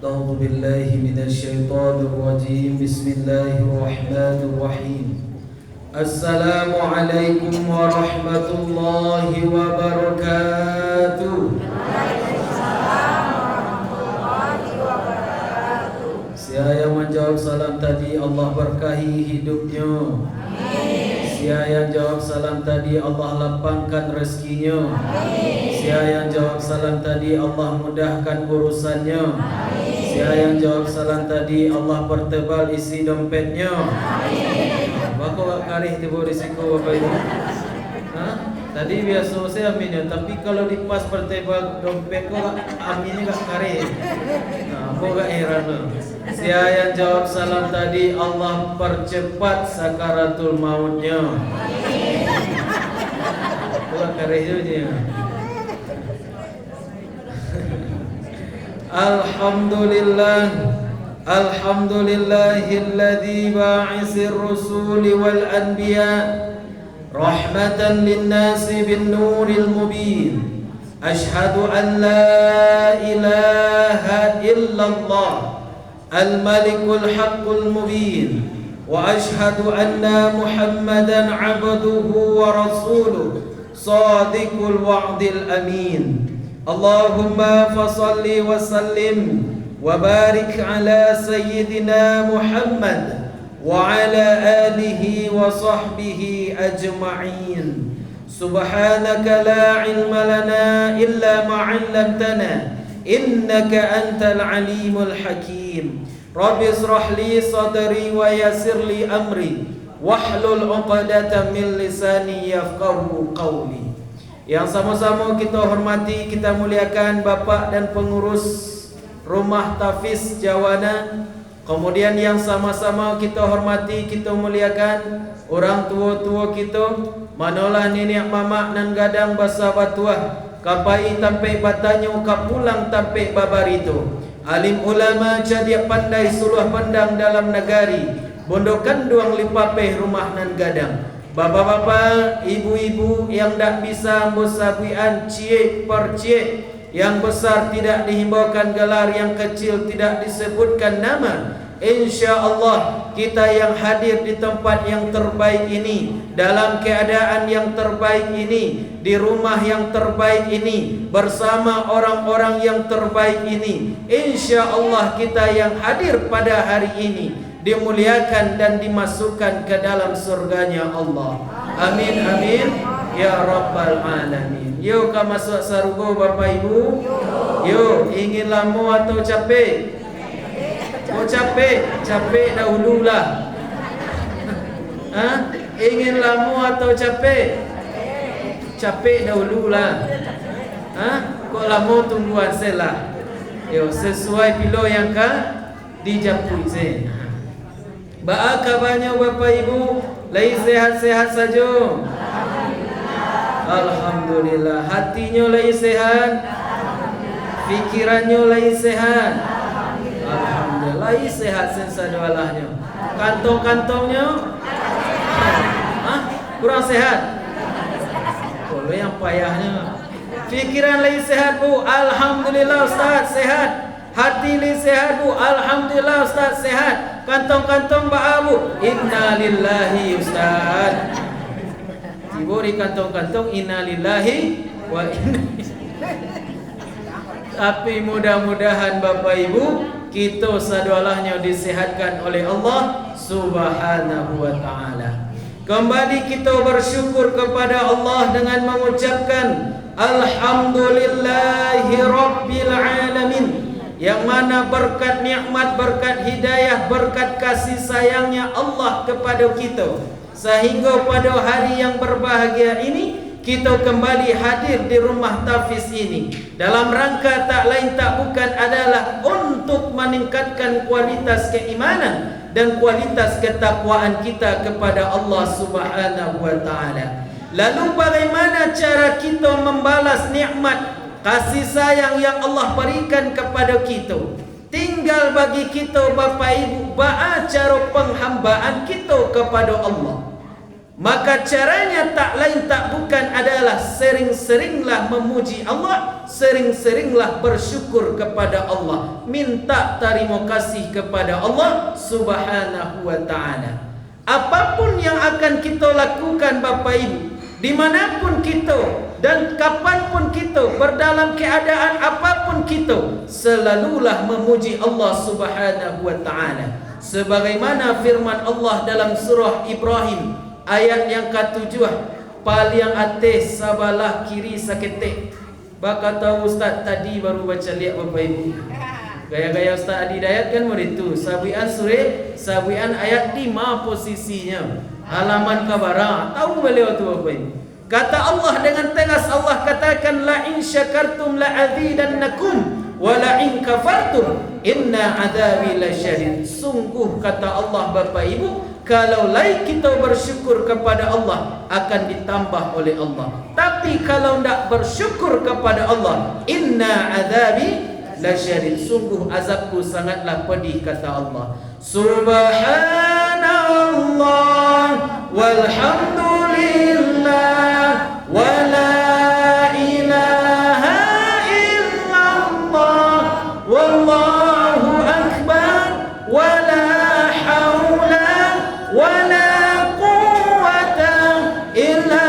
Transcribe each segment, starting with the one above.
أعوذ بالله من الشيطان الرجيم بسم الله الرحمن الرحيم السلام عليكم ورحمة الله وبركاته. Siapa yang menjawab salam tadi Allah berkahi hidupnya. Siapa yang jawab salam tadi Allah lapangkan rezekinya. Siapa yang jawab salam tadi Allah mudahkan urusannya. Siapa yang jawab salam tadi Allah pertebal isi dompetnya. Bakal karih tiba risiko Bapak Ibu. Tadi biasa saya aminnya, tapi kalau dipas pertebal dompet kok aminnya gak karih. Aku gak heran. Siapa yang jawab salam tadi Allah percepat sakaratul mautnya. Aku gak karih juga. Alhamdulillah, alhamdulillahilladzi ba'isir rusuli wal anbiya rahmatan linnasi bin nuril mubin. Ashhadu an la ilaha illallah al-malikul haqqul mubin wa ashhadu anna muhammadan abduhu wa rasuluh sadiqul wa'dil amin. Allahumma fasalli wa sallim wa barik ala sayyidina Muhammad wa ala alihi wa sahbihi ajma'in. Subhanaka la ilma lana illa ma 'allamtana innaka antal alimul hakim. Rabbi israh li sadri wa yassir li amri wahlul 'uqdatam min lisani yafqahu qawli. Yang sama-sama kita hormati, kita muliakan Bapak dan pengurus Rumah Tafiz Jawana. Kemudian yang sama-sama kita hormati, kita muliakan orang tua-tua kita, manalah nenek mamak nan gadang basa batuah, kapai tampe batanyo kapulang tampe babarito. Alim ulama jadi pandai suluh pandang dalam negari, bondokan duang lipapeh rumah nan gadang. Bapak-bapak, ibu-ibu yang tak bisa bersabian cie per cie, yang besar tidak dihimbaukan gelar, yang kecil tidak disebutkan nama. Insya Allah kita yang hadir di tempat yang terbaik ini, dalam keadaan yang terbaik ini, di rumah yang terbaik ini, bersama orang-orang yang terbaik ini, insya Allah kita yang hadir pada hari ini dimuliakan dan dimasukkan ke dalam surganya Allah. Amin amin ya rabbal alamin. Yuk ka masuk surga Bapak Ibu. Yuk, ingin lama atau capek? Oh capek, capek dahululah. Ingin lama atau capek? Capek dahululah. Kok lama tungguan selah. Yo, sesuai pilo yang dijapui saya. Ba'a kabarnya Bapak Ibu, lagi sehat-sehat saja. Alhamdulillah. Hatinya lagi sehat, fikirannya lagi sehat. Alhamdulillah, lagi sehat sensadualahnya. Kantong-kantongnya kurang sehat. Kalau yang payahnya. Fikiran lagi sehat Bu, alhamdulillah Ustaz sehat. Hati li sehat Bu, alhamdulillah Ustaz sehat. Kantong-kantong ba'abu, inna lillahi Ustaz. Diberi kantong-kantong inna lillahi wa inna. Tapi mudah-mudahan Bapak Ibu, kita sadualahnya disehatkan oleh Allah Subhanahu wa ta'ala. Kembali kita bersyukur kepada Allah dengan mengucapkan alhamdulillahi rabbil alamin, yang mana berkat nikmat, berkat hidayah, berkat kasih sayangnya Allah kepada kita, sehingga pada hari yang berbahagia ini kita kembali hadir di rumah Tafiz ini dalam rangka tak lain tak bukan adalah untuk meningkatkan kualitas keimanan dan kualitas ketakwaan kita kepada Allah Subhanahu wa taala. Lalu bagaimana cara kita membalas nikmat kasih sayang yang Allah berikan kepada kita? Tinggal bagi kita Bapa Ibu cara penghambaan kita kepada Allah. Maka caranya tak lain tak bukan adalah sering-seringlah memuji Allah, sering-seringlah bersyukur kepada Allah, minta terima kasih kepada Allah Subhanahu wa taala. Apapun yang akan kita lakukan Bapa Ibu, dimanapun kita dan kapanpun kita, berdalam keadaan apapun kita, selalulah memuji Allah Subhanahu wa taala. Sebagaimana firman Allah dalam surah Ibrahim ayat yang ke-7, paling atas sabalah kiri saketek. Baka tahu Ustaz tadi baru baca lihat Bapak Ibu. Gaya-gaya Ustaz Adi Dayat kan begitu. Sabian sabian ayat 5 posisinya. Halaman kabara. Tahu beliau tu Bapak Ibu. Kata Allah dengan tegas, Allah katakan la in syakartum la azidannakum wa la in kafartum inna adzabi lasyadid. Sungguh kata Allah Bapak Ibu, kalau lain kita bersyukur kepada Allah akan ditambah oleh Allah. Tapi kalau tidak bersyukur kepada Allah, inna adzabi lasyadid, sungguh azabku sangatlah pedih kata Allah. Subhanallah walhamdulillah wa la ilaha illallah wallahu akbar wa la haula wa la quwwata illa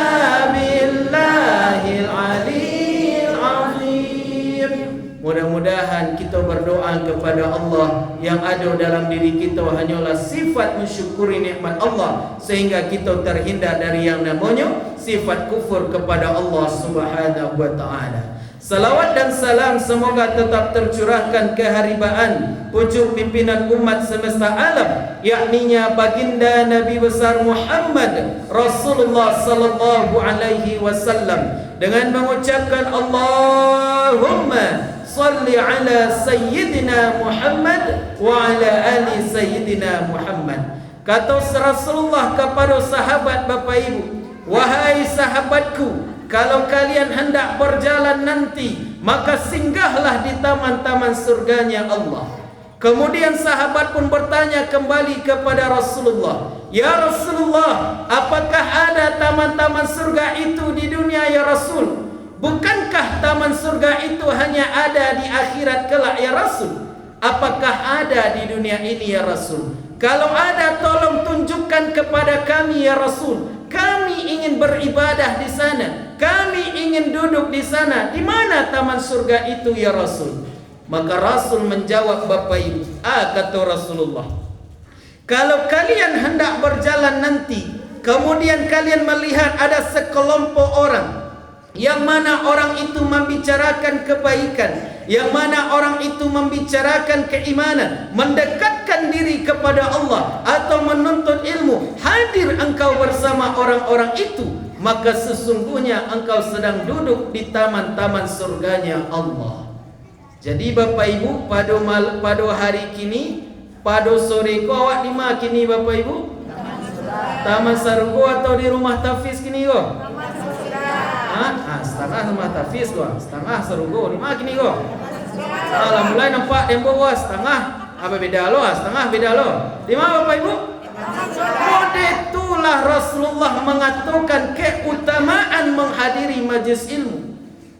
billahil aliyyil azim. Mudah-mudahan kita berdoa kepada Allah yang ada dalam diri kita hanyalah sifat mensyukuri nikmat Allah, sehingga kita terhindar dari yang namanya sifat kufur kepada Allah Subhanahu wa taala. Salawat dan salam semoga tetap tercurahkan keharibaan pucuk pimpinan umat semesta alam, yakninya baginda Nabi besar Muhammad Rasulullah sallallahu alaihi wasallam, dengan mengucapkan Allahumma salli ala sayyidina Muhammad wa ala ali sayyidina Muhammad. Kata Rasulullah kepada sahabat Bapak Ibu, wahai sahabatku, kalau kalian hendak berjalan nanti, maka singgahlah di taman-taman surganya Allah. Kemudian sahabat pun bertanya kembali kepada Rasulullah, ya Rasulullah, apakah ada taman-taman surga itu di dunia ya Rasul? Bukankah taman surga itu hanya ada di akhirat kelak ya Rasul? Apakah ada di dunia ini ya Rasul? Kalau ada, tolong tunjukkan kepada kami ya Rasul. Kami ingin beribadah di sana, kami ingin duduk di sana. Di mana taman surga itu ya Rasul? Maka Rasul menjawab Bapak Ibu, kata Rasulullah, kalau kalian hendak berjalan nanti, kemudian kalian melihat ada sekelompok orang, yang mana orang itu membicarakan kebaikan, yang mana orang itu membicarakan keimanan, mendekatkan diri kepada Allah atau menuntut ilmu, hadir engkau bersama orang-orang itu, maka sesungguhnya engkau sedang duduk di taman-taman surganya Allah. Jadi Bapak Ibu, pada hari kini, pada sore ko awak di mana kini Bapak Ibu? Taman Sargo atau di rumah Tafiz kini ko? Setengah rumah Tafiz ko, setengah Sargo. Di mana kini ko? Alhamdulillah nampak tempo ko, setengah. Apa beda lo? Setengah beda lo. Di mana Bapak Ibu? Kode itulah Rasulullah mengatakan keutamaan menghadiri majlis ilmu.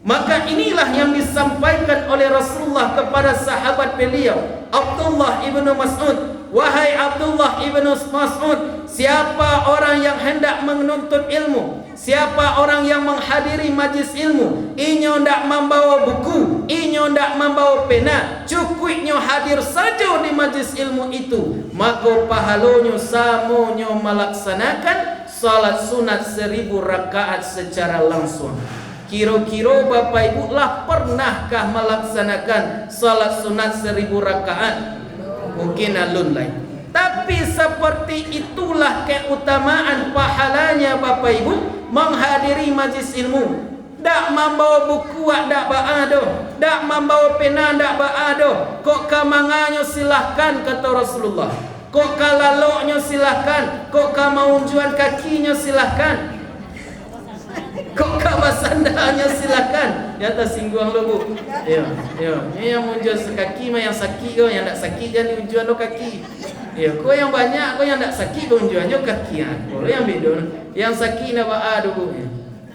Maka inilah yang disampaikan oleh Rasulullah kepada sahabat beliau Abdullah ibnu Mas'ud. Wahai Abdullah ibnu Mas'ud, siapa orang yang hendak menuntut ilmu, siapa orang yang menghadiri majlis ilmu, inyo ndak membawa buku, inyo ndak membawa pena, cukupnya hadir saja di majlis ilmu itu, maka pahalonyo samonyo melaksanakan salat sunat 1000 rakaat secara langsung. Kira-kira Bapak Ibu lah pernahkah melaksanakan salat sunat 1000 rakaat? Mungkin alun lain. Tapi seperti itulah keutamaan pahalanya Bapak Ibu menghadiri majlis ilmu. Tak membawa buku tak baado, tak membawa pena tak baado. Kok kamanganyo silahkan kata Rasulullah. Kok kalaloknya silahkan, kok kamaunjuan kakinya silahkan, kok kabasandanya silahkan. Di atas singguang lo bu. Ya, yang munjuan sekaki mah yang sakit kau, yang tak sakit jangan unjuan lo kaki. Ya, kau yang banyak, kau yang tak sakit kau unjuannya kaki. Kalau yang beda, yang sakit nak ba'a dulu.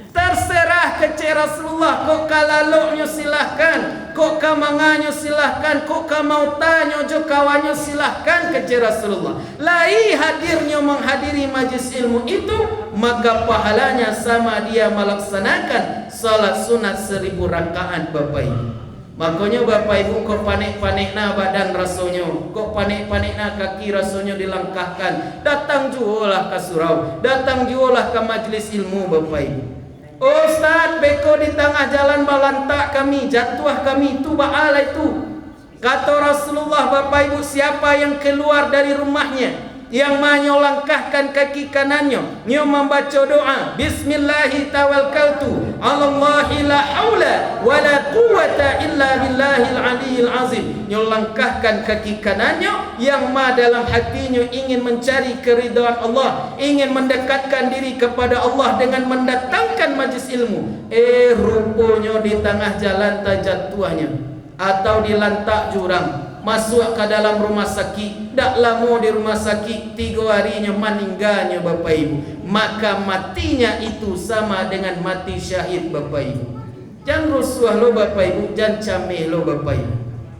Terserah kecil Rasulullah. Kok kalaloknya silahkan, kok kamangannya silahkan, kok kamautannya jo kawannya silahkan kecil Rasulullah. Lai hadirnya menghadiri majlis ilmu itu, maka pahalanya sama dia melaksanakan salat sunat 1000 rakaat Bapak Ibu. Makanya Bapak Ibu kok panik-panikna badan rasanya, kok panik-panikna kaki rasanya dilangkahkan. Datang jualah ke surau, datang jualah ke majlis ilmu Bapak Ibu. Ustaz, beko di tengah jalan balantak kami, jatuh kami, itu ba'ala itu. Kata Rasulullah, Bapak Ibu, siapa yang keluar dari rumahnya, yang manyo langkahkan kaki kanannya, nyo membaca doa, Bismillahi tawakkaltu 'alallahi la haula wa la quwwata illa billahil aliyyil azim. Nyo langkahkan kaki kanannya yang ma dalam hatinya ingin mencari keridhaan Allah, ingin mendekatkan diri kepada Allah dengan mendatangkan majlis ilmu. Rupanya di tengah jalan tajatuhnya atau di lantak jurang, masuk ke dalam rumah sakit, tak lama di rumah sakit, 3 harinya meninggalnya Bapak Ibu. Maka matinya itu sama dengan mati syahid Bapak Ibu. Jangan rusuh lo Bapak Ibu, jangan cameh lo Bapak Ibu.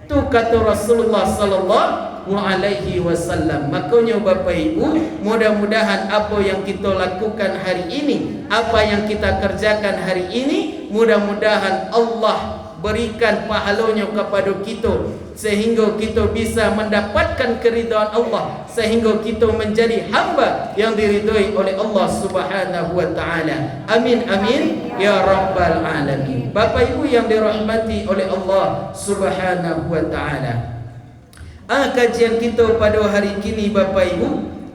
Tu kata Rasulullah sallallahu alaihi wasallam. Makanya Bapak Ibu, mudah-mudahan apa yang kita lakukan hari ini, apa yang kita kerjakan hari ini, mudah-mudahan Allah berikan pahalanya kepada kita, sehingga kita bisa mendapatkan keridhaan Allah, sehingga kita menjadi hamba yang diridhai oleh Allah Subhanahu wa taala. Amin amin ya rabbal alamin. Bapak Ibu yang dirahmati oleh Allah Subhanahu wa taala, kajian kita pada hari ini Bapak Ibu,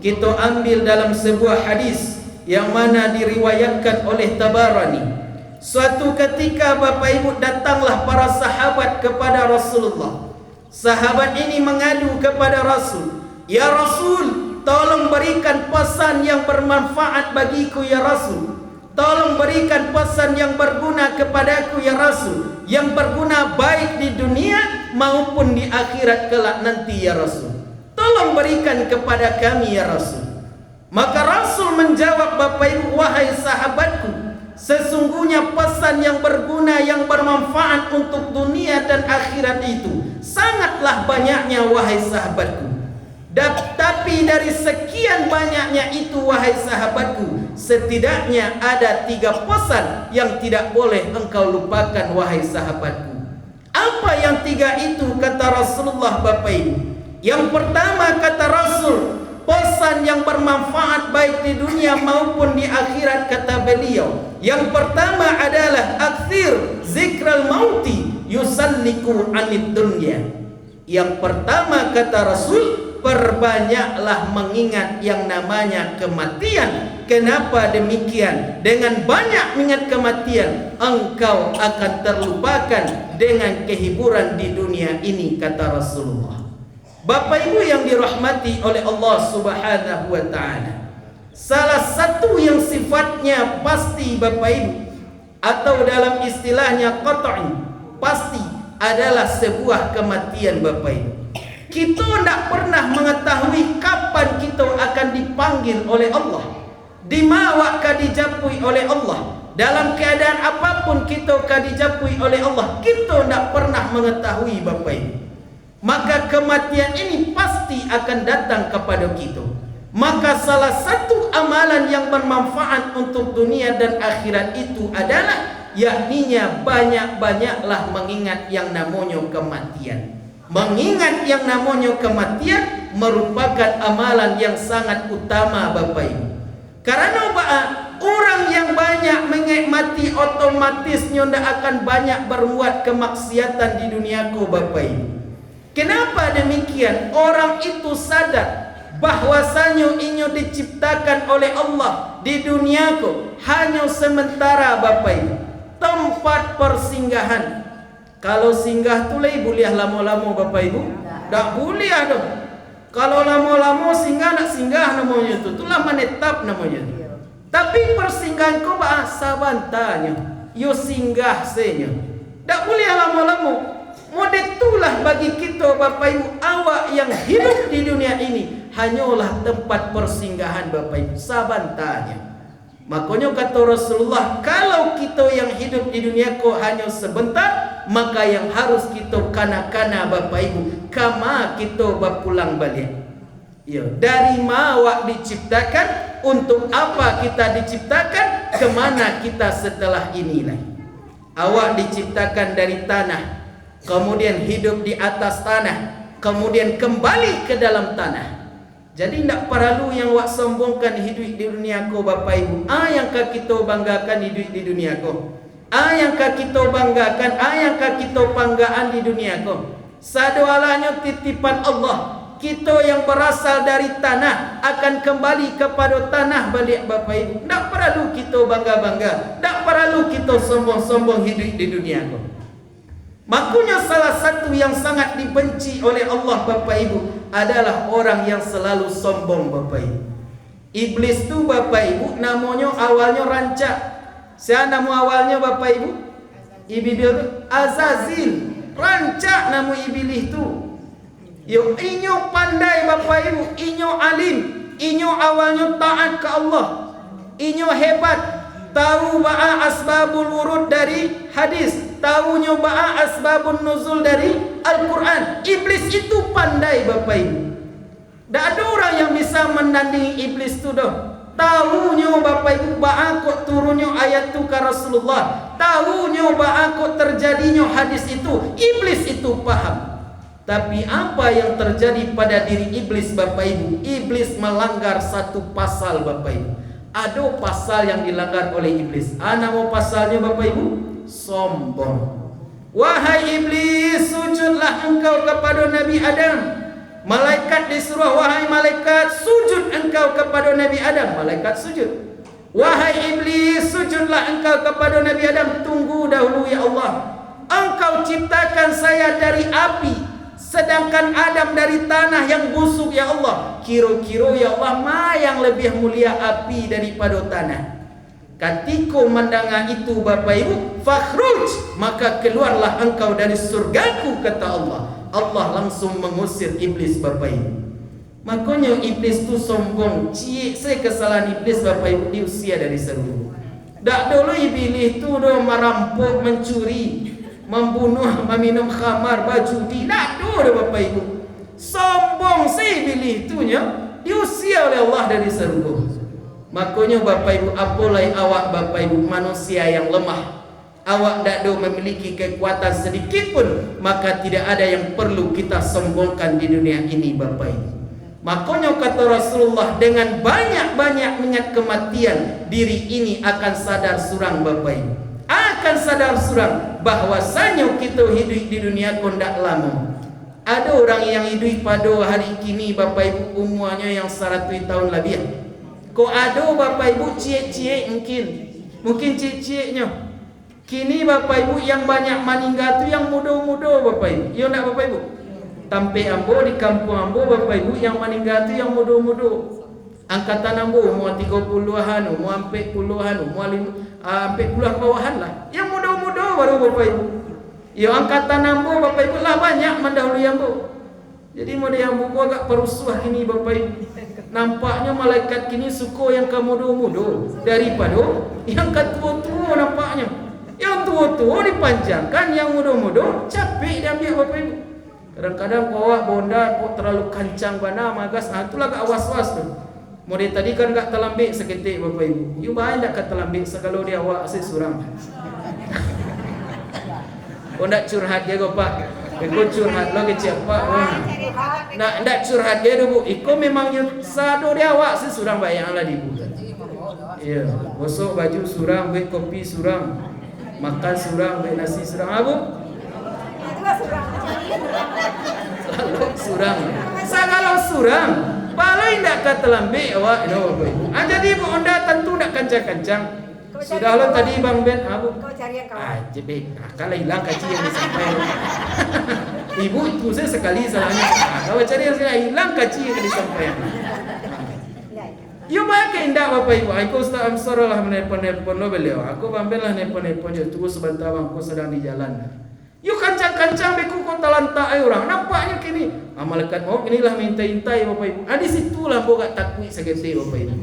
kita ambil dalam sebuah hadis yang mana diriwayatkan oleh Tabarani. Suatu ketika Bapak Ibu, datanglah para sahabat kepada Rasulullah. Sahabat ini mengadu kepada Rasul, "Ya Rasul, tolong berikan pesan yang bermanfaat bagiku ya Rasul. Tolong berikan pesan yang berguna kepadaku ya Rasul, yang berguna baik di dunia maupun di akhirat kelak nanti ya Rasul. Tolong berikan kepada kami ya Rasul." Maka Rasul menjawab, Bapak Ibu, "Wahai sahabatku, sesungguhnya pesan yang berguna, yang bermanfaat untuk dunia dan akhirat itu sangatlah banyaknya wahai sahabatku. Tapi dari sekian banyaknya itu wahai sahabatku, setidaknya ada 3 pesan yang tidak boleh engkau lupakan wahai sahabatku." Apa yang 3 itu? Kata Rasulullah Bapak Ibu. Yang pertama kata Rasul, pesan yang bermanfaat baik di dunia maupun di akhirat, kata beliau. Yang pertama adalah aktsir zikral mauti yusalliku anid dunya. Yang pertama kata Rasul, perbanyaklah mengingat yang namanya kematian. Kenapa demikian? Dengan banyak mengingat kematian, engkau akan terlupakan dengan kehiburan di dunia ini, kata Rasulullah. Bapak Ibu yang dirahmati oleh Allah Subhanahu wa taala, salah satu yang sifatnya pasti Bapak Ibu, atau dalam istilahnya qat'i, pasti adalah sebuah kematian Bapak Ibu. Kita tidak pernah mengetahui kapan kita akan dipanggil oleh Allah, di mana akan dijapui oleh Allah, dalam keadaan apapun kita akan dijapui oleh Allah. Kita tidak pernah mengetahui Bapak Ibu. Maka kematian ini pasti akan datang kepada kita. Maka salah satu amalan yang bermanfaat untuk dunia dan akhirat itu adalah, yakninya banyak-banyaklah mengingat yang namanya kematian. Mengingat yang namanya kematian merupakan amalan yang sangat utama Bapak Ibu. Karena orang yang banyak mengingat mati, otomatisnya tidak akan banyak berbuat kemaksiatan di duniaku Bapak Ibu. Kenapa demikian? Orang itu sadar bahwasanya ia diciptakan oleh Allah di duniaku hanya sementara Bapak Ibu, tempat persinggahan. Kalau singgah tu boleh lama-lama Bapak Ibu? Tak boleh dong. Kalau lama-lama singgah nak singgah namanya tu. Itulah menetap namanya. Tapi persinggahan kau bahasa bantanya. Yo singgah senya. Tak boleh lama-lama. Model itulah bagi kita Bapak Ibu, awak yang hidup di dunia ini hanyalah tempat persinggahan Bapak Ibu, sabantanya. Makanya kata Rasulullah, kalau kita yang hidup di dunia kau hanya sebentar, maka yang harus kita kana-kana Bapak Ibu, kama kita berpulang balik. Ya, dari mana awak diciptakan, untuk apa kita diciptakan, kemana kita setelah inilah. Awak diciptakan dari tanah, kemudian hidup di atas tanah, kemudian kembali ke dalam tanah. Jadi tidak perlu yang awak sombongkan hidup di dunia ko Bapak Ibu. Yang kita banggakan hidup di dunia ko. Yang kita banggakan, yang kita banggaan di dunia ko. Sadoalahnya titipan Allah. Kita yang berasal dari tanah akan kembali kepada tanah balik Bapak Ibu. Tak perlu kita bangga-bangga, tak perlu kita sombong-sombong hidup di dunia ko. Makanya salah satu yang sangat dibenci oleh Allah Bapak Ibu adalah orang yang selalu sombong Bapak Ibu. Iblis tu Bapak Ibu namanya awalnya rancak. Siapa nama awalnya Bapak Ibu? Iblis tu Azazil. Rancak nama iblis tu. Yo inyo pandai Bapak Ibu, inyo alim, inyo awalnya taat ke Allah. Inyo hebat, tahu ba'a asbabul wurud dari hadis, tahu nyoba asbabun nuzul dari Al-Quran. Iblis itu pandai Bapak Ibu. Tak ada orang yang bisa menandingi iblis itu dah. Tahu nyoba Bapak Ibu ba'a kok turunnya ayat itu ke Rasulullah. Tahu nyoba kok terjadinya hadis itu. Iblis itu paham. Tapi apa yang terjadi pada diri iblis Bapak Ibu? Iblis melanggar satu pasal Bapak Ibu. Ada pasal yang dilanggar oleh iblis. Nama pasalnya Bapak Ibu? Sombong. Wahai iblis, sujudlah engkau kepada Nabi Adam. Malaikat disuruh, wahai malaikat, sujud engkau kepada Nabi Adam. Malaikat sujud. Wahai iblis, sujudlah engkau kepada Nabi Adam. Tunggu dahulu ya Allah. Engkau ciptakan saya dari api, sedangkan Adam dari tanah yang busuk ya Allah. Kira-kira ya Allah, mana yang lebih mulia api daripada tanah? Ketika mendengar itu Bapak Ibu, fakhruj, maka keluarlah engkau dari surgaku, kata Allah. Allah langsung mengusir iblis Bapak Ibu. Makanya iblis tu sombong. Cik saya kesalahan iblis Bapak Ibu diusia dari surga. Tak dulu iblis tu dah merampok, mencuri, membunuh, meminum khamar, berjudi. Tak ada Bapak Ibu. Sombong si iblis tu nya diusia oleh Allah dari surga. Makanya Bapak Ibu, apalai awak Bapak Ibu manusia yang lemah, awak tak ada memiliki kekuatan sedikit pun, maka tidak ada yang perlu kita sombongkan di dunia ini Bapak Ibu. Makanya kata Rasulullah, dengan banyak-banyak mengingat kematian, diri ini akan sadar surang Bapak Ibu. Akan sadar surang bahwasanya kita hidup di dunia kondak lama. Ada orang yang hidup pada hari kini Bapak Ibu umurnya yang 100 tahun lebih. Kok ada Bapak Ibu cik-cik mungkin cik-ciknya. Kini Bapak Ibu yang banyak meninggal tu yang muda-muda Bapak Ibu. Ya nak Bapak Ibu? Tampe ambo di kampung ambo Bapak Ibu yang meninggal tu yang muda-muda. Angkatan ambo umur 30-an, umur 40-an, umur 40 bawahan lah. Yang muda-muda baru Bapak Ibu. Ya angkatan ambo Bapak Ibu lah banyak mendahului ambo. Jadi model yang buku agak perusuh kini Bapak Ibu. Nampaknya malaikat kini suka yang ke muda-muda daripada yang ke tua-tua nampaknya. Yang tua-tua dipanjangkan, yang muda-muda capek dia ambil Bapak Ibu. Kadang-kadang bawa bonda kok terlalu kancang bana magas. Itulah agak was-was tu. Model tadi kan agak terlambik seketik Bapak Ibu. You baik tak kat terlambik sekali dia awak asyik surang. Kau nak curhat dia kau Pak. Kau curhat lo kecil Pak. Nak curhat dia dulu. Iko memangnya sado dia awak asyik surang bayanglah di bulan. Ya, gosok baju surang, buat kopi surang, makan surang, buat nasi surang. Abu? Selalu surang. Selalu surang. Balai tidak kata lambik awak. Jadi ibu anda tentu nak kencang-kencang. Sudah lo tadi Bang Ben. Abu? Kau cari yang kawan. Jebek. Kalau hilang kaji yang disampaikan. Ibu itu saya sekali salahnya. Kalau cari yang saya hilang kaci yang disampaikan. Yo pakai indah Bapak Ibu. Aku Ustaz Amsar lah menelpon lo beliau. Aku ambillah nelpon je tunggu sebentar bang, aku sedang di jalan. Yo kancang-kancang beku kota lantak orang. Nampaknya kini. Malaikat maut inilah minta-intai Bapak Ibu. Di situlah boga takwi segede Bapak Ibu.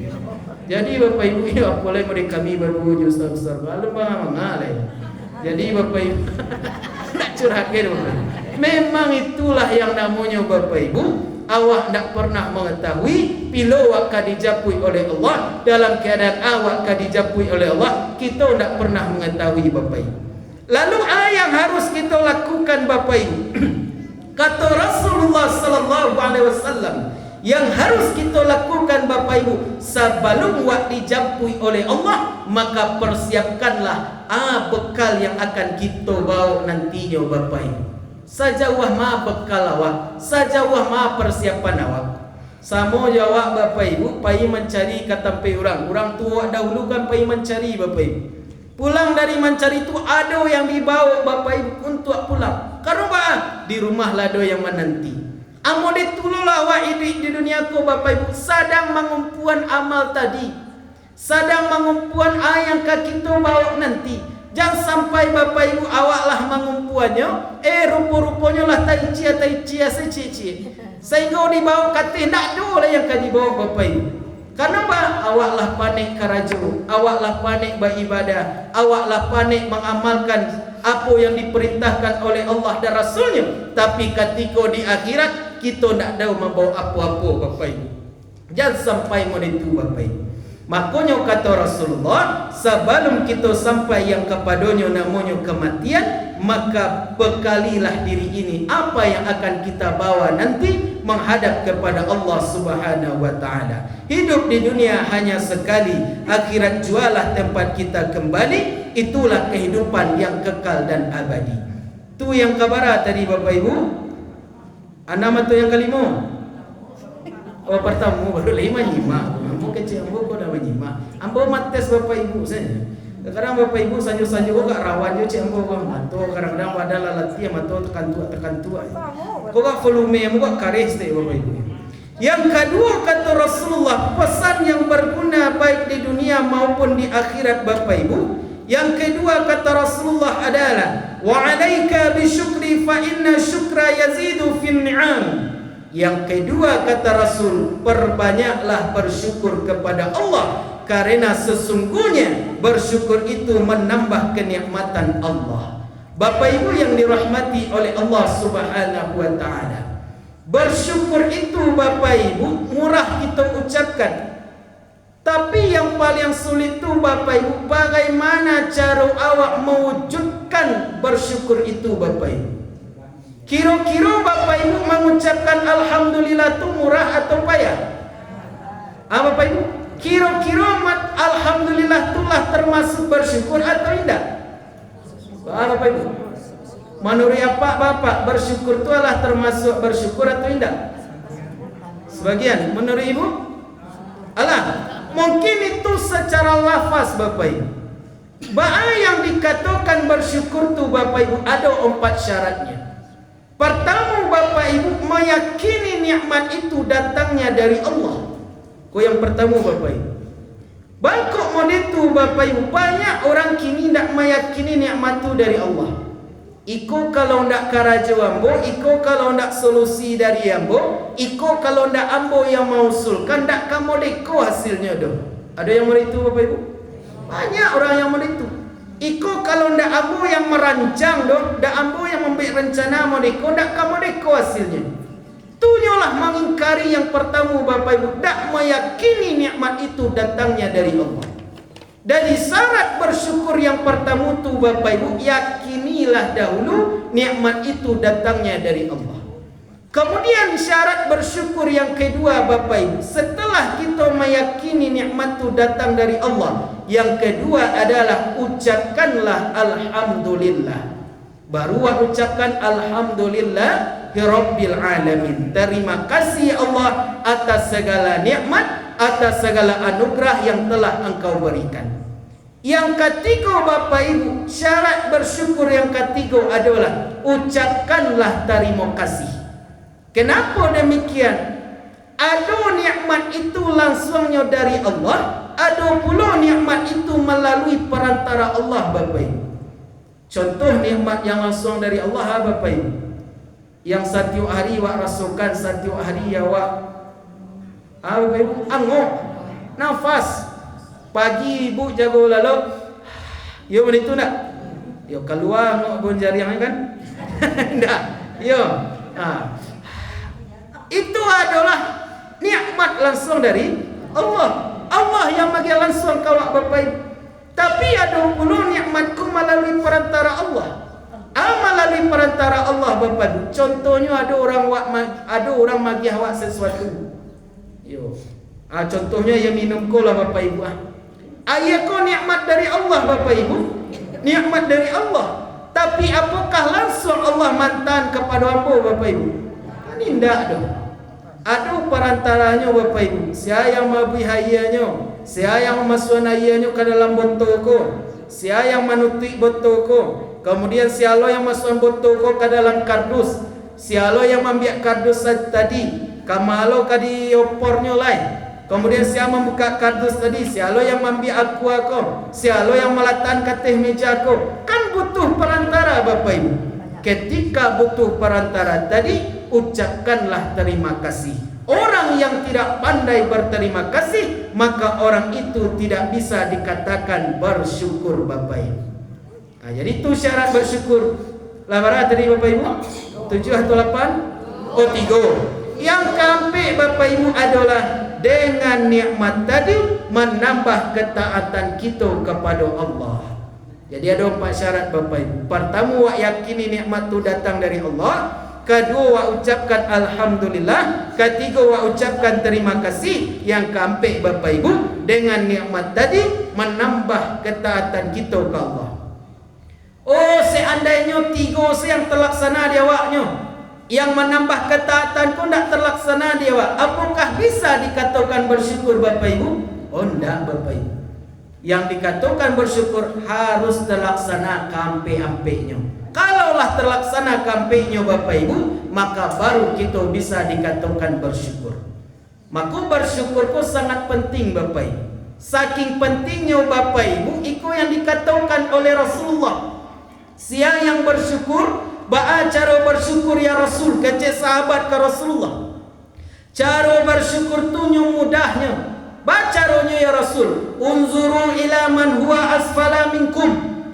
Jadi Bapak Ibu ini boleh mereka kami baru Ustaz Amsar. Lalu mengalai. Jadi Bapak Ibu nak curhatkan Bapak Ibu. Memang itulah yang namanya Bapak Ibu. Awak tak pernah mengetahui bila awak dijapui oleh Allah. Dalam keadaan awak dijapui oleh Allah, kita tak pernah mengetahui Bapak Ibu. Lalu yang harus kita lakukan Bapak Ibu, kata Rasulullah sallallahu alaihi wasallam, yang harus kita lakukan Bapak Ibu sebelum awak dijapui oleh Allah, maka persiapkanlah bekal yang akan kita bawa nantinya Bapak Ibu. Sajauh ma bekal awak, sajauh ma persiapan awak. Sama jawab Bapak Ibu, pergi mencari kata orang tua dahulu kan pergi mencari Bapak Ibu. Pulang dari mencari itu ada yang dibawa Bapak Ibu untuk pulang. Karena apa? Di rumah lah ada yang menanti. Amo ditululah awak hidup di dunia ku Bapak Ibu, sedang mengumpuan amal tadi, sedang mengumpuan yang kita bawa nanti. Jangan sampai Bapak Ibu awaklah mengumpuannya, rupa-rupanya lah tai cia seci. Sehingga dibawa kata tak ada lah yang akan dibawa Bapak Ibu. Karena apa? Awaklah panik karajo, awaklah panik beribadah, awaklah panik mengamalkan apa yang diperintahkan oleh Allah dan Rasulnya. Tapi ketika di akhirat kita tak tahu membawa apa-apa Bapak Ibu. Jangan sampai itu Bapak Ibu. Makanya kata Rasulullah, sebelum kita sampai yang kepadanya namanya kematian, maka bekalilah diri ini apa yang akan kita bawa nanti menghadap kepada Allah Subhanahu wa taala. Hidup di dunia hanya sekali, akhirat jualah tempat kita kembali. Itulah kehidupan yang kekal dan abadi. Tu yang kabar tadi Bapak Ibu. Nama tu yang kelima. Oh pertama baru lima ambo kecil ambo kau dah menyimak. Ambo mates Bapak Ibu saja. Kadang Bapak Ibu sanju-sanju kau gak rawan je cik ambo kau mato. Kadang-kadang pada lalati mato tekan tua. Kau gak volume ambo gak kares deh Bapak Ibu. Yang kedua kata Rasulullah, pesan yang berguna baik di dunia maupun di akhirat Bapak Ibu. Yang kedua kata Rasulullah adalah wa 'alaika bisyukri fa inna syukra yazidu fin ni'am. Yang kedua kata Rasul, perbanyaklah bersyukur kepada Allah, karena sesungguhnya bersyukur itu menambah kenikmatan Allah. Bapak Ibu yang dirahmati oleh Allah Subhanahu wa taala, bersyukur itu Bapak Ibu murah kita ucapkan. Tapi yang paling sulit itu Bapak Ibu, bagaimana cara awak mewujudkan bersyukur itu Bapak Ibu. Kira-kira Bapak Ibu mengucapkan Alhamdulillah itu murah atau payah? Bapak Ibu, kira-kira Alhamdulillah itulah termasuk bersyukur atau tidak? Bapak Ibu, menurut apa Bapak bersyukur itu adalah termasuk bersyukur atau tidak? Sebagian, menurut Ibu? Mungkin itu secara lafaz Bapak Ibu. Yang dikatakan bersyukur itu Bapak Ibu ada 4 syaratnya. Pertama Bapak Ibu meyakini nikmat itu datangnya dari Allah. Yang pertama Bapak Ibu. Bangkok modetu Bapak Ibu, banyak orang kini tidak meyakini nikmat itu dari Allah. Iko kalau tidak karajo ambo, iko kalau tidak solusi dari ambo, iko kalau tidak ambo yang mengusulkan, tidak kamu deko hasilnya doh. Ada yang meritu Bapak Ibu? Banyak orang yang meritu. Iko kalau ndak ambo yang merancang doh, ndak ambo yang membuat rencana modeko, ndak kamu deko hasilnya. Tunyolah mengingkari yang pertama Bapak Ibu, ndak meyakini nikmat itu datangnya dari Allah. Dari syarat bersyukur yang pertama itu Bapak Ibu, yakinilah dahulu nikmat itu datangnya dari Allah. Kemudian syarat bersyukur yang kedua Bapak Ibu, setelah kita meyakini nikmat itu datang dari Allah, yang kedua adalah ucapkanlah Alhamdulillah. Baru ucapkan Alhamdulillah Rabbil Alamin. Terima kasih Allah atas segala nikmat, atas segala anugerah yang telah Engkau berikan. Yang ketiga Bapak Ibu, syarat bersyukur yang ketiga adalah ucapkanlah terima kasih. Kenapa demikian? Ada nikmat itu langsungnya dari Allah, ada pula nikmat itu melalui perantara Allah Bapak Ibu. Contoh nikmat yang langsung dari Allah Bapak Ibu, yang setiap hari wak rasakan, setiap hari ya wak Bapak Ibu angok nafas. Pagi ibu jago lalu, yo begitu nak? Yo keluar ngok bon jariang kan? Ndak. Yo. Itu adalah nikmat langsung dari Allah. Allah yang bagi langsung kawak Bapak Ibu. Tapi ada pula nikmatku melalui perantara Allah. Melalui perantara Allah Bapak Ibu. Contohnya ada orang bagi awak sesuatu. Yo. Contohnya yang minum kola Bapak Ibu. Ayako nikmat dari Allah Bapak Ibu. Nikmat dari Allah. Tapi apakah langsung Allah mantan kepada hamba Bapak Ibu? Ini tidak ada. Ada perantaranya Bapak Ibu. Siapa yang mabihayanya, siapa yang memasukkan ayahnya ke dalam botolku, siapa yang menutup botolku, kemudian siapa yang masukkan botolku ke dalam kardus, siapa yang membiak kardus tadi, kamalo kadi opornya lain. Kemudian siapa membuka kardus tadi, siapa yang membiak aku, siapa yang meletakkan katih meja aku. Kan butuh perantara Bapak Ibu. Ketika butuh perantara tadi, ucapkanlah terima kasih. Orang yang tidak pandai berterima kasih, maka orang itu tidak bisa dikatakan bersyukur Bapak Ibu. Jadi itu syarat bersyukur. Labaran tadi Bapak Ibu 7 atau 8? 3. Yang keempat Bapak Ibu adalah dengan nikmat tadi menambah ketaatan kita kepada Allah. Jadi ada 4 syarat Bapak Ibu. Pertama, wak yakini nikmat itu datang dari Allah. Kedua, wak ucapkan alhamdulillah. Ketiga, wak ucapkan terima kasih. Yang keempat Bapak Ibu, dengan nikmat tadi menambah ketaatan kita ke Allah. Seandainya 3 yang terlaksana di awaknya, yang menambah ketaatan pun tak terlaksana dia, apakah bisa dikatakan bersyukur Bapak Ibu? Tidak Bapak Ibu. Yang dikatakan bersyukur harus terlaksana kampe-ampenya. Kalaulah terlaksana kampenya Bapak Ibu, maka baru kita bisa dikatakan bersyukur. Maka bersyukur itu sangat penting Bapak Ibu. Saking pentingnya Bapak Ibu, itu yang dikatakan oleh Rasulullah. Siapa yang bersyukur, cara bersyukur ya Rasul, kecil sahabat ke Rasulullah. Cara bersyukur tu mudahnya. Caranya ya Rasul, unzuru ila man huwa asfala minkum.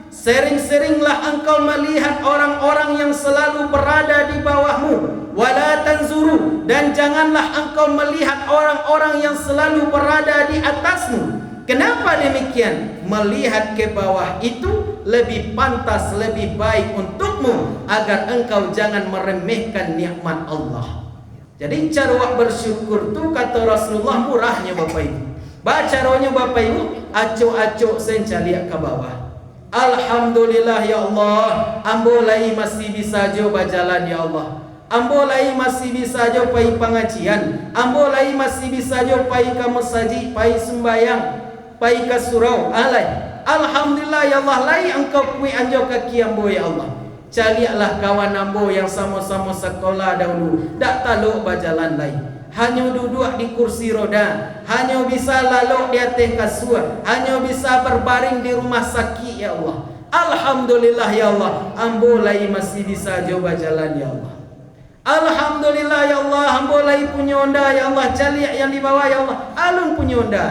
Sering-seringlah engkau melihat orang-orang yang selalu berada di bawahmu. Wala tanzuru, dan janganlah engkau melihat orang-orang yang selalu berada di atasmu. Kenapa demikian? Melihat ke bawah itu lebih pantas, lebih baik untukmu, agar engkau jangan meremehkan nikmat Allah. Jadi cara bersyukur tu kata Rasulullah murahnya Bapak Ibu. Caranya Bapak Ibu, acuk-acuk sencaliak ke bawah. Alhamdulillah ya Allah, ambo lai masih bisa jo berjalan ya Allah. Ambo lai masih bisa jo pai pengajian. Ambo lai masih bisa jo pai ke masjid, pai sembayang, pai ke surau. Alhamdulillah ya Allah, lai engkau kui anjo kaki ambo ya Allah. Carilah kawan ambo yang sama-sama sekolah dahulu, tak taluk berjalan lain. Hanya duduk di kursi roda, hanya bisa lalu di atas kasur, hanya bisa berbaring di rumah sakit ya Allah. Alhamdulillah ya Allah, ambo lai masih bisa coba jalan ya Allah. Alhamdulillah ya Allah, ambo lai punya onda ya Allah, caliak yang di bawah ya Allah, alun punya onda.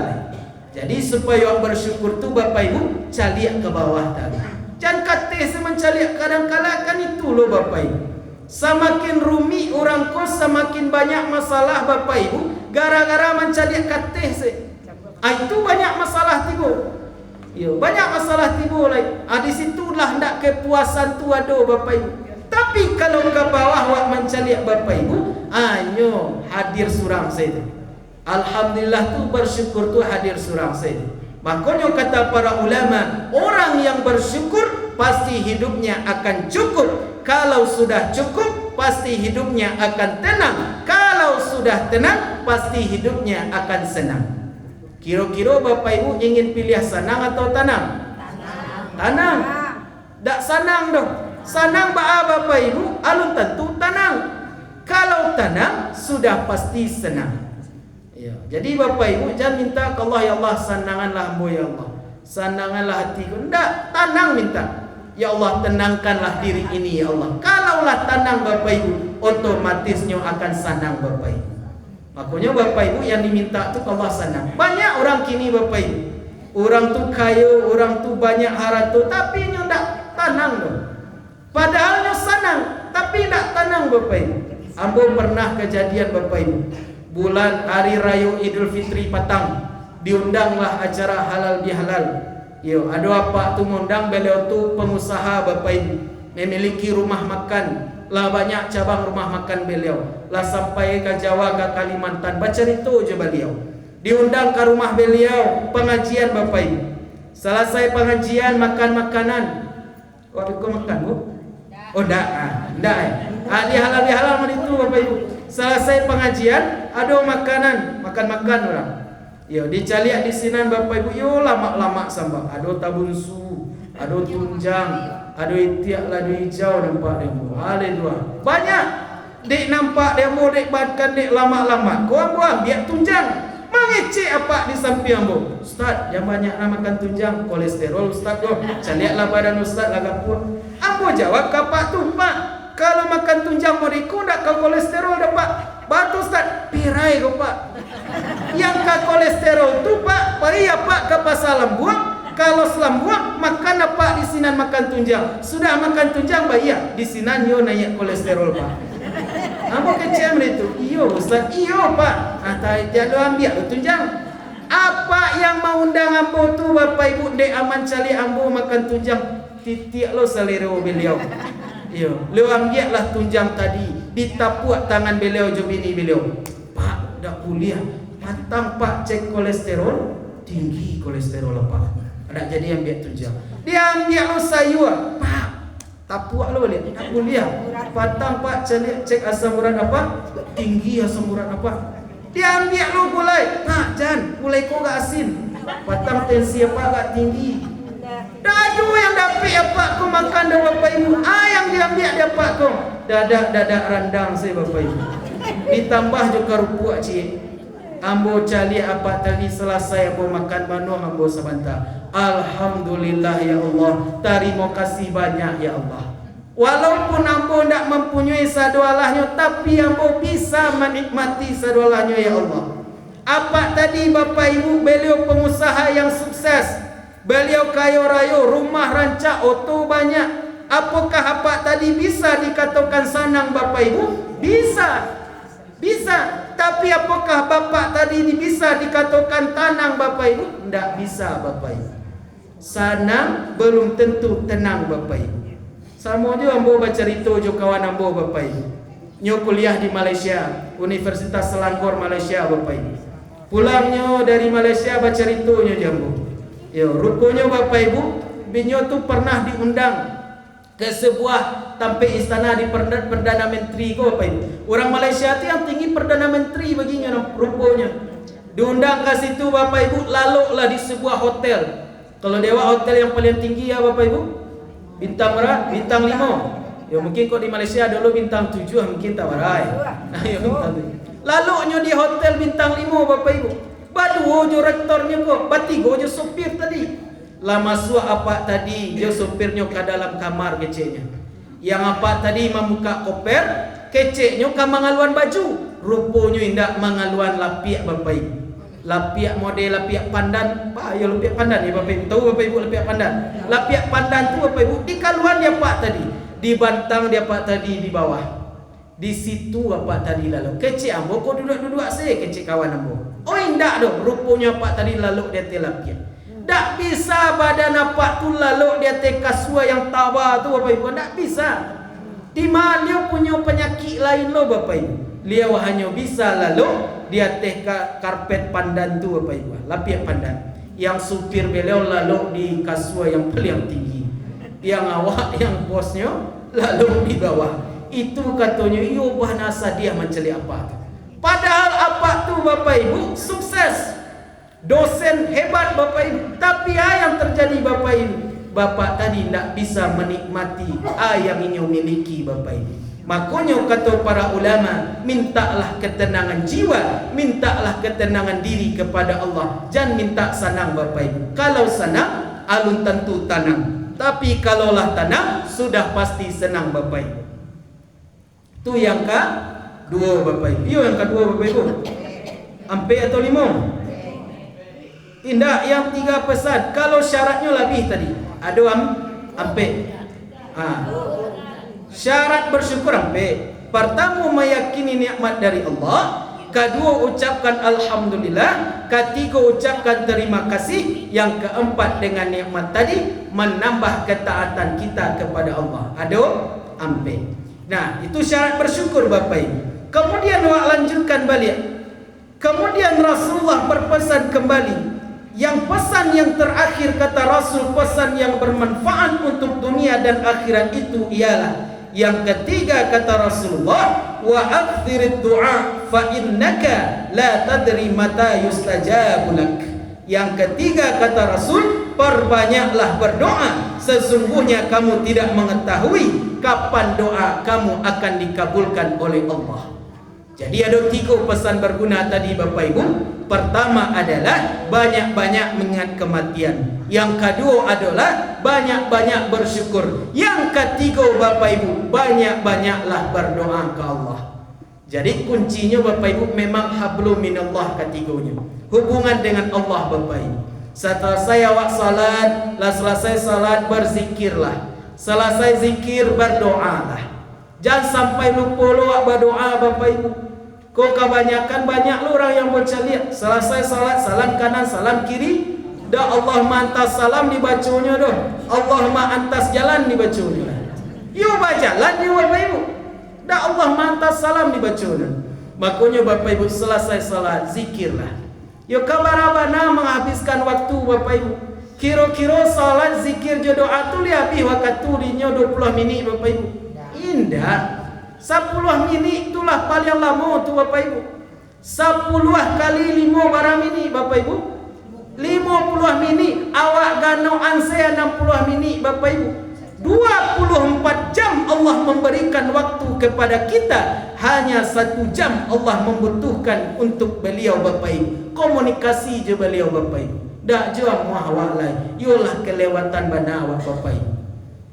Jadi supaya bersyukur tu Bapak Ibu, caliak ke bawah tadi. Jangan kata semencaliak kadang-kala kan itu loh Bapak Ibu. Semakin rumit orang kos, semakin banyak masalah Bapak Ibu, gara-gara mencaliak kata itu banyak masalah tiba. Yo, banyak masalah tiba lagi. Di situlah ndak kepuasan tu ada Bapak Ibu. Tapi kalau ke bawah wak mencaliak Bapak Ibu, nyo hadir surang saja. Alhamdulillah tu bersyukur tu hadir surang saja. Makanya kata para ulama, orang yang bersyukur pasti hidupnya akan cukup. Kalau sudah cukup, pasti hidupnya akan tenang. Kalau sudah tenang, pasti hidupnya akan senang. Kira-kira Bapak Ibu ingin pilih senang atau tenang? Tanang. Tak sanang dah. Sanang Bapak Ibu, alun tentu tenang. Kalau tenang, sudah pasti senang. Ya. Jadi Bapak Ibu jangan minta ke Allah, ya Allah senanganlah hamba ya Allah. Senanganlah hatiku. Tak, tenang minta. Ya Allah tenangkanlah diri ini ya Allah. Kalaulah tenang Bapak Ibu, otomatisnya akan senang Bapak Ibu. Makanya Bapak Ibu yang diminta tu Allah senang. Banyak orang kini Bapak Ibu, orang tu kaya, orang tu banyak harta, tapi nya tak tenang dong. Padahalnya senang, tapi tak tenang Bapak Ibu. Ambo pernah kejadian Bapak Ibu. Bulan hari raya Idul Fitri patang, diundanglah acara halal bihalal. Yo, ada apa tu mengundang beliau tu pengusaha Bapak Ibu, memiliki rumah makan. Lah banyak cabang rumah makan beliau. Lah sampai ke Jawa, ke Kalimantan, baca itu je beliau. Diundang ke rumah beliau pengajian Bapak Ibu. Selesai pengajian makan makanan. Waktu kau makan bu? Oh dak, dak. Di halal itu Bapak Ibu. Selesai pengajian, ada makanan, makan orang. Yo dicaliak di sinan Bapak Ibu, yo lama-lama sambal. Ada tabunsu, ada tunjang, ada itiak ladu hijau nampak demo. Ada dua. Banyak. Dek nampak demo, dek bahkan dek lama-lama. Kau buang biar tunjang. Mengecek apa di samping ambo. Ustaz, yang banyak makan tunjang kolesterol Ustaz kau. Caliaklah badan Ustaz agak puas. Ambo jawab kapak tu, Pak. Kalau makan tunjang mereka tak kau kolesterol dah Pak. Batu Ustaz, pirai kau Pak. Yang ke kolesterol tu Pak, pergi Pak ke pasar Lambuang. Kalau selambuang makan apa di sinan makan tunjang. Sudah makan tunjang bayar. Di sinan yo naik kolesterol Pak. Ambo kecil itu. Iyo Ustaz, iyo Pak. Tiada ambil tunjang. Apa yang mau undang ambo tu Bapak Ibu dek aman cali ambo makan tunjang. Titik lo selera beliau. Iyo, lo ambil lah tunjang tadi. Ditapuak tangan beliau je bini beliau. Pak, dah kuliah. Matang Pak cek kolesterol, tinggi kolesterol Pak. Ada jadi ambil tunjang. Dia ambil lo sayur, Pak. Tapuak lo balik. Tak kuliah. Patang Pak cek asam urat apa? Tinggi asam urat apa? Dia ambil lo gulai. Pak, jangan gulai kau gak asin. Patang tensi apa gak tinggi. Dadu yang dapat apa kau makan dah Bapak Ibu. Yang diambil dapat kau. Dadak randang saya Bapak Ibu. Ditambah juga rupuak cik. Ambo cali apa tadi selesai ambo makan bandung ambo sebentar. Alhamdulillah ya Allah. Terima kasih banyak ya Allah. Walaupun ambo tidak mempunyai sadualahnya, tapi ambo bisa menikmati sadualahnya ya Allah. Apa tadi Bapak Ibu, beliau pengusaha yang sukses. Beliau kaya raya, rumah rancak, oto banyak. Apakah apa tadi bisa dikatakan senang Bapak Ibu? Bisa. Bisa. Tapi apakah Bapak tadi ini bisa dikatakan tenang Bapak Ibu? Tidak bisa Bapak Ibu. Senang belum tentu tenang Bapak Ibu. Sama juga ambo baca cerita jo kawan ambo Bapak Ibu. Nyo kuliah di Malaysia, Universitas Selangor Malaysia Bapak Ibu. Pulangnya dari Malaysia baca cerita jambo. Yo, rupanya Bapak Ibu, binyo tu pernah diundang ke sebuah tampil istana di Perdana Menteri ko Bapak Ibu. Orang Malaysia tu yang tinggi Perdana Menteri baginya rupanya. Diundang ke situ Bapak Ibu, lalulah di sebuah hotel. Kalau dewa hotel yang paling tinggi ya Bapak Ibu, bintang berapa? Bintang 5. Ya mungkin kok di Malaysia dulu bintang 7 mungkin tak warai. Ya bintang 7. Lalunya di hotel bintang 5 Bapak Ibu. Baduo jo rektornya kok, batigo jo sopir tadi. Lah masuk apa tadi jo sopirnya ke dalam kamar keceknya. Yang apa tadi membuka koper, keceknya ke mengaluan baju. Rupanya indak mengaluan lapiak Bapak Ibu. Lapiak model lapiak pandan. Pak, ya lapiak pandan ya Bapak Ibu. Tahu Bapak Ibu lapiak pandan? Lapiak pandan tu Bapak Ibu di kaluan dia Pak tadi. Di bantang dia Pak tadi di bawah. Di situ apa tadi lalu kecik ambo kau duduk-duduk saya kecik kawan ambo. Oh indak dong, rupanya Pak tadi lalu dia telapia. Tak bisa badan apa tu lalu dia tekasua yang tawa tu Bapak Ibu, tak bisa. Di mana dia punya penyakit lain lo Bapak Ibu. Dia hanya bisa lalu dia teka karpet pandan tu Bapak Ibu, lapiak pandan. Yang supir beliau lalu di kasua yang paling tinggi. Yang awak yang bosnya lalu di bawah. Itu katanya iyo bahasa dia mencari apa tu. Padahal apa tu Bapak Ibu sukses, dosen hebat Bapak Ibu. Tapi yang terjadi Bapak Ibu, bapak tadi tidak bisa menikmati yang ini miliki bapak ini. Makanya kata para ulama, mintalah ketenangan jiwa, mintalah ketenangan diri kepada Allah. Jangan minta senang bapak ibu. Kalau senang, alun tentu tenang. Tapi kalaulah tenang, sudah pasti senang bapak ibu. Itu yang kedua bapak ibu. Iyo yang kedua bapak ibu. Ampe atau lima? Tidak, yang tiga pesan. Kalau syaratnya lebih tadi. Ada ampe. Syarat bersyukur ampe. Pertama, meyakini nikmat dari Allah. Kedua, ucapkan alhamdulillah. Ketiga, ucapkan terima kasih. Yang keempat, dengan nikmat tadi menambah ketaatan kita kepada Allah. Ada ampe. Nah, itu syarat bersyukur bapak ibu. Kemudian lanjutkan balik. Kemudian Rasulullah berpesan kembali. Yang pesan yang terakhir kata Rasul, pesan yang bermanfaat untuk dunia dan akhirat itu ialah yang ketiga kata Rasulullah, wa akthirid du'a fa innaka la tadri mata yustajabu lak. Yang ketiga kata Rasul, perbanyaklah berdoa, sesungguhnya kamu tidak mengetahui kapan doa kamu akan dikabulkan oleh Allah. Jadi ada tiga pesan berguna tadi bapak ibu. Pertama adalah banyak-banyak mengingat kematian. Yang kedua adalah banyak-banyak bersyukur. Yang ketiga bapak ibu, banyak-banyaklah berdoa ke Allah. Jadi kuncinya bapak ibu memang hablum minallah ketiganya. Hubungan dengan Allah bapak ibu. Setelah saya salat, selesai salat berzikirlah. Selesai zikir berdoalah. Jangan sampai lupa berdoa bapak ibu. Kok kebanyakan banyak orang yang baca lihat selesai salat salam kanan salam kiri, dah Allahumma antas salam dibacanya doh, Allahumma antas jalan dibacanya. Yo berjalan dia bapak ibu, dah Allahumma antas salam dibacanya. Makanya bapak ibu selesai salat zikirlah. Yo kabar abana menghabiskan waktu bapak ibu. Kira-kira salat zikir je doa tu habis waktu dinya 20 minit bapak ibu. Indah. 10 minit itulah paling lama tu bapak ibu. 10 kali 5 barang minit bapak ibu. 50 minit. Awak ganoan saya 60 minit bapak ibu. 24 jam Allah memberikan waktu kepada kita. Hanya 1 jam Allah membutuhkan untuk beliau bapak ibu. Komunikasi je beliau bapak ibu. Dak jam awak lain. Yolah kelewatan bana awak bapak ibu.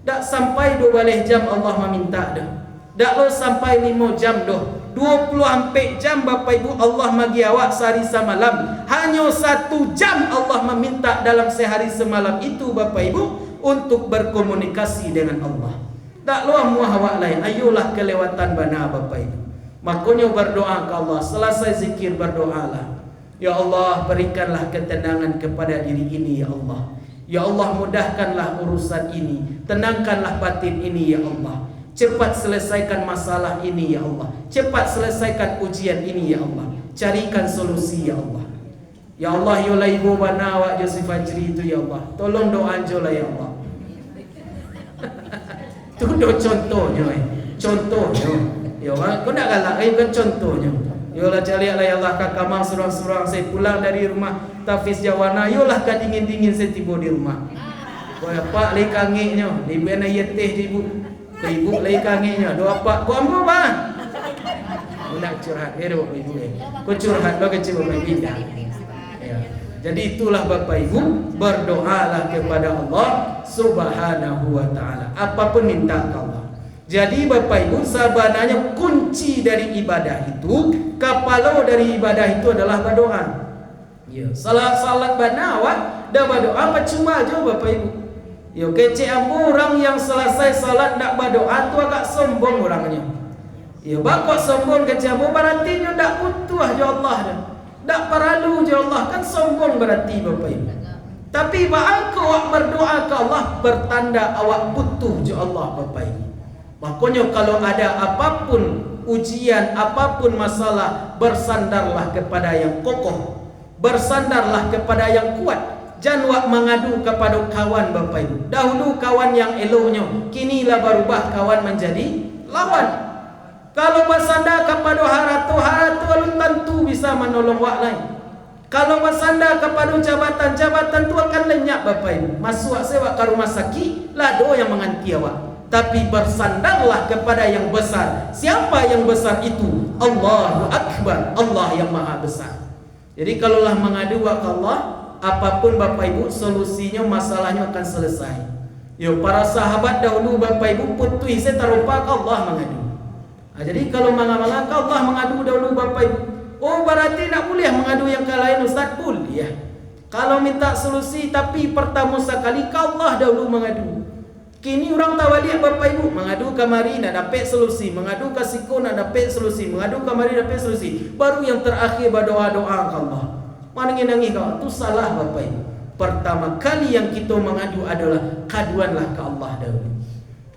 Dak sampai 12 jam Allah meminta dah. Dak lo sampai 5 jam doh. 24 jam bapak ibu Allah bagi awak sehari semalam. Hanya 1 jam Allah meminta dalam sehari semalam itu bapak ibu untuk berkomunikasi dengan Allah. Dak lo awak lain. Ayolah kelewatan bana bapak ibu. Makanya berdoa ke Allah. Selesai zikir berdoalah. Ya Allah, berikanlah ketenangan kepada diri ini ya Allah. Ya Allah, mudahkanlah urusan ini. Tenangkanlah batin ini ya Allah. Cepat selesaikan masalah ini ya Allah. Cepat selesaikan ujian ini ya Allah. Carikan solusi ya Allah. Ya Allah, ya Allah ibu bana awak Joseph Fajri itu ya Allah. Tolong doa anjolah ya Allah. Itu do contohnya. Contohnya. Ya Allah, kau nak galak kan contohnya. Ya Allah, carilah ya Allah kakak mang surang-surang saya pulang dari rumah Tafiz Jawana. Yolah ka dingin-dingin saya tiba di rumah. Kau apa lagi kangiknya. Ibu ana yeteh ibu. Ibu lagi kangiknya. Doa apa? Kau ambo bang. Kau nak curhat. Hero ibu. Kau curhat lo kecil bapak ibu. Ya. Jadi itulah bapak ibu, berdoalah kepada Allah Subhanahu wa taala. Apapun minta ke Allah. Jadi bapak ibu, sebenarnya kunci dari ibadah itu, kepala dari ibadah itu adalah berdoa. Ya, salat banawat dah berdoa percuma aja bapak ibu. Ya, kecil orang yang selesai salat nak berdoa tu agak sombong orangnya. Ya, bakok sombong kecil berarti nya dak butuh aja Allah dah. Dak perlu je Allah, kan sombong berarti bapak ibu. Tapi ba'al awak berdoa ke Allah bertanda awak butuh je Allah bapak ibu. Makanya kalau ada apapun ujian, apapun masalah, bersandarlah kepada yang kokoh, bersandarlah kepada yang kuat. Jangan wak mengadu kepada kawan bapak ibu. Dahulu kawan yang eloknya, kinilah berubah kawan menjadi lawan. Kalau bersandar kepada haratu tentu bisa menolong wak lain. Kalau bersandar kepada jabatan itu akan lenyap Bapak Ibu. Masuk sewa ke rumah sakit, lah do yang menganti awak. Tapi bersandarlah kepada yang besar. Siapa yang besar itu? Allahu Akbar, Allah yang maha besar. Jadi kalaulah mengadu ke Allah, apapun Bapak Ibu, solusinya, masalahnya akan selesai. Yo, para sahabat dahulu Bapak Ibu putus saya terlupa ke Allah mengadu. Jadi kalau menganga ke Allah mengadu dahulu Bapak Ibu. Oh, berarti tak boleh mengadu yang ke lain Ustaz? Boleh. Kalau minta solusi tapi pertama sekali ke Allah dahulu mengadu. Kini orang tawaliak Bapak Ibu mengadu ke mari nak dapat solusi, mengadu ke siko nak dapat solusi, mengadu ke mari dapat solusi. Baru yang terakhir berdoa-doa ke Allah. Mana nangis kau? Itu salah Bapak Ibu. Pertama kali yang kita mengadu adalah kaduanlah ke Allah dahulu.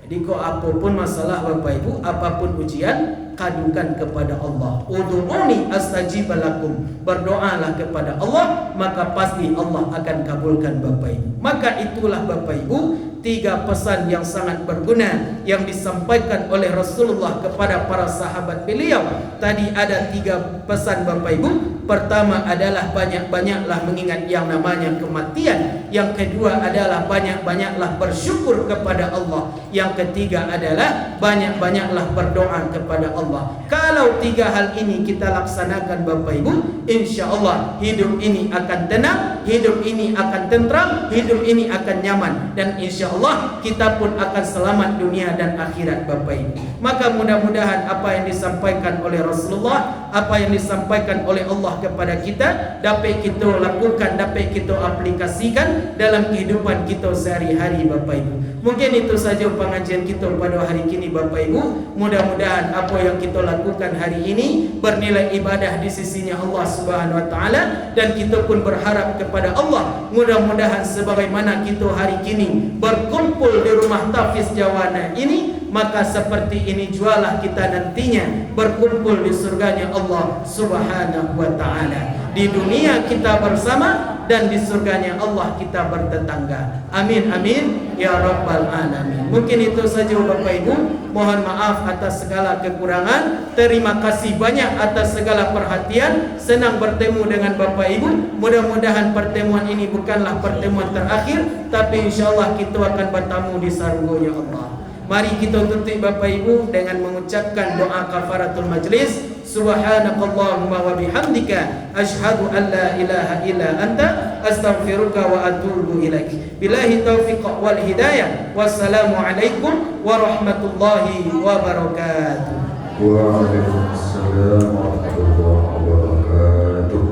Jadi kau apapun masalah Bapak Ibu, apapun ujian, kadukan kepada Allah. Ud'uni astajib lakum. Berdoalah kepada Allah, maka pasti Allah akan kabulkan Bapak Ibu. Maka itulah Bapak Ibu, 3 pesan yang sangat berguna yang disampaikan oleh Rasulullah kepada para sahabat beliau. Tadi ada 3 pesan Bapak Ibu. Pertama adalah banyak-banyaklah mengingat yang namanya kematian. Yang kedua adalah banyak-banyaklah bersyukur kepada Allah. Yang ketiga adalah banyak-banyaklah berdoa kepada Allah. Kalau 3 hal ini kita laksanakan Bapak Ibu, insya Allah hidup ini akan tenang, hidup ini akan tentram, hidup ini akan nyaman, dan insya Allah kita pun akan selamat dunia dan akhirat Bapak Ibu. Maka mudah-mudahan apa yang disampaikan oleh Rasulullah, apa yang disampaikan oleh Allah kepada kita dapat kita lakukan, dapat kita aplikasikan dalam kehidupan kita sehari-hari Bapak Ibu. Mungkin itu saja pengajian kita pada hari ini Bapak Ibu. Mudah-mudahan apa yang kita lakukan hari ini bernilai ibadah di sisinya Allah Subhanahu wa taala, dan kita pun berharap kepada Allah mudah-mudahan sebagaimana kita hari ini berkumpul di rumah Tafiz Jawana ini, maka seperti ini jualah kita nantinya berkumpul di surganya Allah Subhanahu wa taala. Di dunia kita bersama dan di surganya Allah kita bertetangga. Amin amin ya rabbal alamin. Mungkin itu saja Bapak Ibu. Mohon maaf atas segala kekurangan. Terima kasih banyak atas segala perhatian. Senang bertemu dengan Bapak Ibu. Mudah-mudahan pertemuan ini bukanlah pertemuan terakhir, tapi insyaallah kita akan bertemu di surganya Allah. Mari kita tutup Bapak Ibu dengan mengucapkan doa kafaratul majlis. Subhanakallahumma wa bihamdika asyhadu an la ilaha illa anta astaghfiruka wa atubu ilaik. Billahi taufiq wal hidayah. Wassalamu alaikum warahmatullahi wabarakatuh. Waalaikumsalam warahmatullahi wabarakatuh.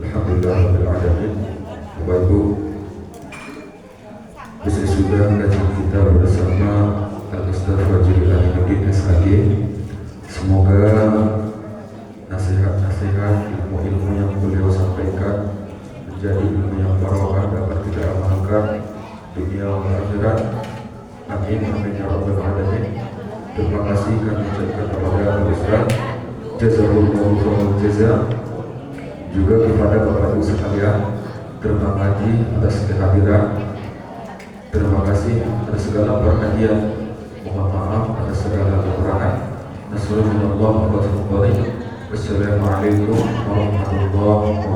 Alhamdulillahirabbil alamin. Bapak Ibu, bisa sudah kajian kita bersama Al-Ustaz Fajri Aminuddin SHG. Semoga nasihat-nasihat, ilmu-ilmu yang beliau sampaikan menjadi ilmu yang barokah, dapat kita amalkan dunia dan akhirat. Amin amin ya rabbal alamin. Terima kasih kami ucapkan kepada Al-Ustaz jazakallahu khairan jazaa, juga kepada Bapak Ibu sekalian. Terima kasih atas kehadiran. Terima kasih atas segala perhatian. Mohon maaf atas segala kekurangan. Nasallallahu alaihi wasallam. Wassalamualaikum warahmatullahi wabarakatuh.